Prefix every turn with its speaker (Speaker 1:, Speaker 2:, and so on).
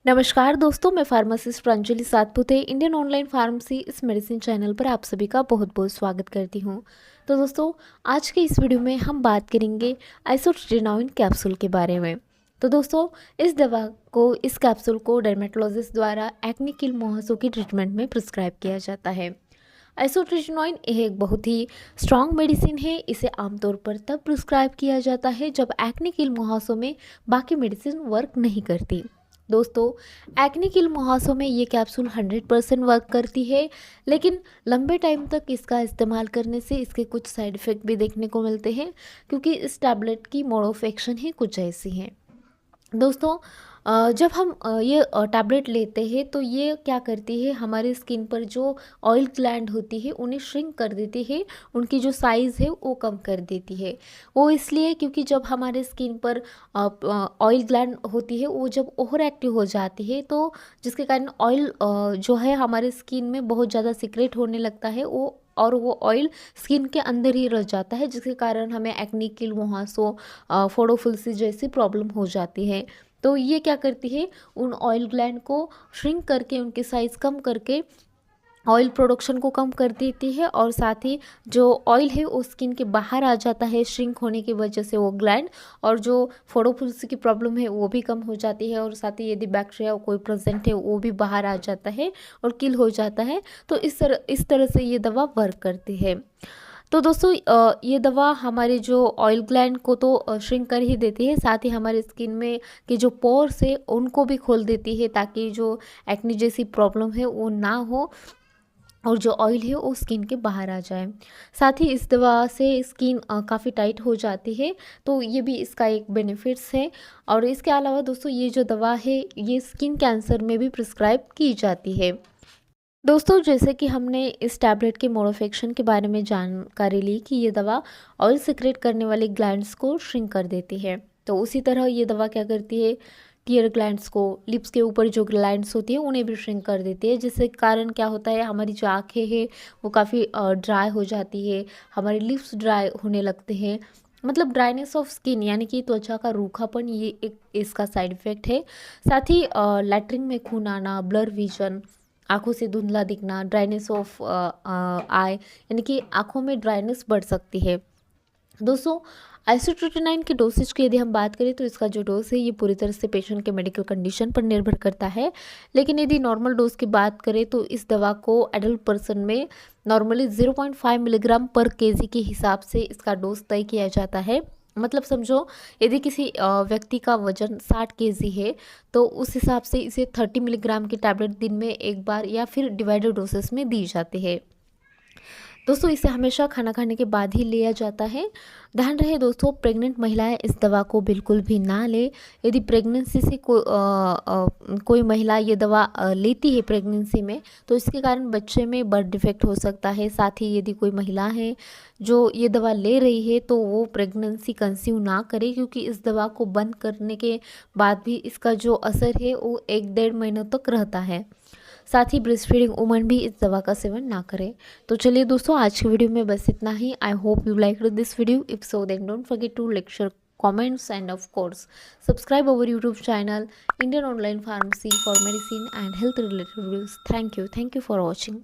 Speaker 1: नमस्कार दोस्तों, मैं pharmacist Pranjali Satpute Indian online pharmacy इस मेडिसिन चैनल पर आप सभी का बहुत बहुत स्वागत करती हूं। तो दोस्तों, आज के इस वीडियो में हम बात करेंगे आइसोट्रेटिनोइन कैप्सूल के बारे में। तो दोस्तों, इस कैप्सूल को डर्मेटोलॉजिस्ट द्वारा एक्ने किल मुहासों की ट्रीटमेंट में प्रिस्क्राइब किया जाता है। आइसोट्रेटिनोइन एक बहुत ही स्ट्रॉन्ग मेडिसिन है। इसे आमतौर पर तब प्रिस्क्राइब किया जाता है जब एक्ने किल मुहासों में बाकी मेडिसिन वर्क नहीं करती। दोस्तों, एक्ने किल मुहासों में ये कैप्सूल 100% वर्क करती है, लेकिन लंबे टाइम तक इसका इस्तेमाल करने से इसके कुछ साइड इफ़ेक्ट भी देखने को मिलते हैं, क्योंकि इस टैबलेट की मोड ऑफ एक्शन ही कुछ ऐसी हैं। दोस्तों, जब हम ये टैबलेट लेते हैं तो ये क्या करती है, हमारे स्किन पर जो ऑयल ग्लैंड होती है उन्हें श्रिंक कर देती है, उनकी जो साइज़ है वो कम कर देती है। वो इसलिए क्योंकि जब हमारे स्किन पर ऑयल ग्लैंड होती है वो जब ओवर एक्टिव हो जाती है, तो जिसके कारण ऑयल जो है हमारे स्किन में बहुत ज़्यादा सिक्रेट होने लगता है, वो ऑयल स्किन के अंदर ही रह जाता है, जिसके कारण हमें एक्ने किल मुहासों फोड़ो फुंसी जैसी प्रॉब्लम हो जाती है। तो ये क्या करती है, उन ऑयल ग्लैंड को श्रिंक करके उनकी साइज़ कम करके ऑयल प्रोडक्शन को कम कर देती है, और साथ ही जो ऑयल है वो स्किन के बाहर आ जाता है श्रिंक होने की वजह से वो ग्लैंड, और जो फोड़ो फुंसी की प्रॉब्लम है वो भी कम हो जाती है, और साथ ही यदि बैक्टीरिया कोई प्रेजेंट है वो भी बाहर आ जाता है और किल हो जाता है। तो इस तरह से ये दवा वर्क करती है। तो दोस्तों, ये दवा हमारे जो ऑयल ग्लैंड को तो श्रिंक कर ही देती है, साथ ही हमारे स्किन में के जो पोर्स है उनको भी खोल देती है, ताकि जो एक्ने जैसी प्रॉब्लम है वो ना हो और जो ऑयल है वो स्किन के बाहर आ जाए। साथ ही इस दवा से स्किन काफ़ी टाइट हो जाती है, तो ये भी इसका एक बेनिफिट्स है। और इसके अलावा दोस्तों, ये जो दवा है ये स्किन कैंसर में भी प्रिस्क्राइब की जाती है। दोस्तों, जैसे कि हमने इस टैबलेट के मोड ऑफ एक्शन के बारे में जानकारी ली कि ये दवा ऑयल सिक्रेट करने वाले ग्लैंड्स को श्रिंक कर देती है, तो उसी तरह ये दवा क्या करती है, टीयर ग्लैंड्स को, लिप्स के ऊपर जो ग्लैंड्स होती है उन्हें भी श्रिंक कर देती है, जिसके कारण क्या होता है, हमारी जो आँखें हैं वो काफ़ी ड्राई हो जाती है, हमारे लिप्स ड्राई होने लगते हैं, मतलब ड्राइनेस ऑफ स्किन यानी कि त्वचा का रूखापन, ये एक इसका साइड इफ़ेक्ट है। साथ ही लैट्रिन में खून आना, ब्लर विजन, आँखों से धुंधला दिखना, ड्राइनेस ऑफ आई यानी कि आँखों में ड्राइनेस बढ़ सकती है। दोस्तों, आइसोट्रोटिनाइन के डोसेज की यदि हम बात करें तो इसका जो डोज है ये पूरी तरह से पेशेंट के मेडिकल कंडीशन पर निर्भर करता है, लेकिन यदि नॉर्मल डोज की बात करें तो इस दवा को एडल्ट पर्सन में नॉर्मली 0.5 मिलीग्राम पर केजी के हिसाब से इसका डोज तय किया जाता है। मतलब समझो, यदि किसी व्यक्ति का वजन 60 केजी है तो उस हिसाब से इसे 30 मिलीग्राम की टैबलेट दिन में एक बार या फिर डिवाइडेड डोसेस में दी जाती है। दोस्तों, इसे हमेशा खाना खाने के बाद ही लिया जाता है। ध्यान रहे दोस्तों, प्रेग्नेंट महिलाएं इस दवा को बिल्कुल भी ना ले। यदि प्रेगनेंसी से कोई महिला ये दवा लेती है प्रेगनेंसी में, तो इसके कारण बच्चे में बर्थ डिफेक्ट हो सकता है। साथ ही यदि कोई महिला है जो ये दवा ले रही है तो वो प्रेगनेंसी कंसीव ना करे, क्योंकि इस दवा को बंद करने के बाद भी इसका जो असर है वो 1-1.5 महीनों तक रहता है। साथ ही ब्रेस्ट फीडिंग वुमन भी इस दवा का सेवन ना करें। तो चलिए दोस्तों, आज की वीडियो में बस इतना ही। I hope you like this video. If so then don't forget to like, share, comments, and of course subscribe our YouTube channel Indian Online Pharmacy for medicine and health related videos. Thank you for watching.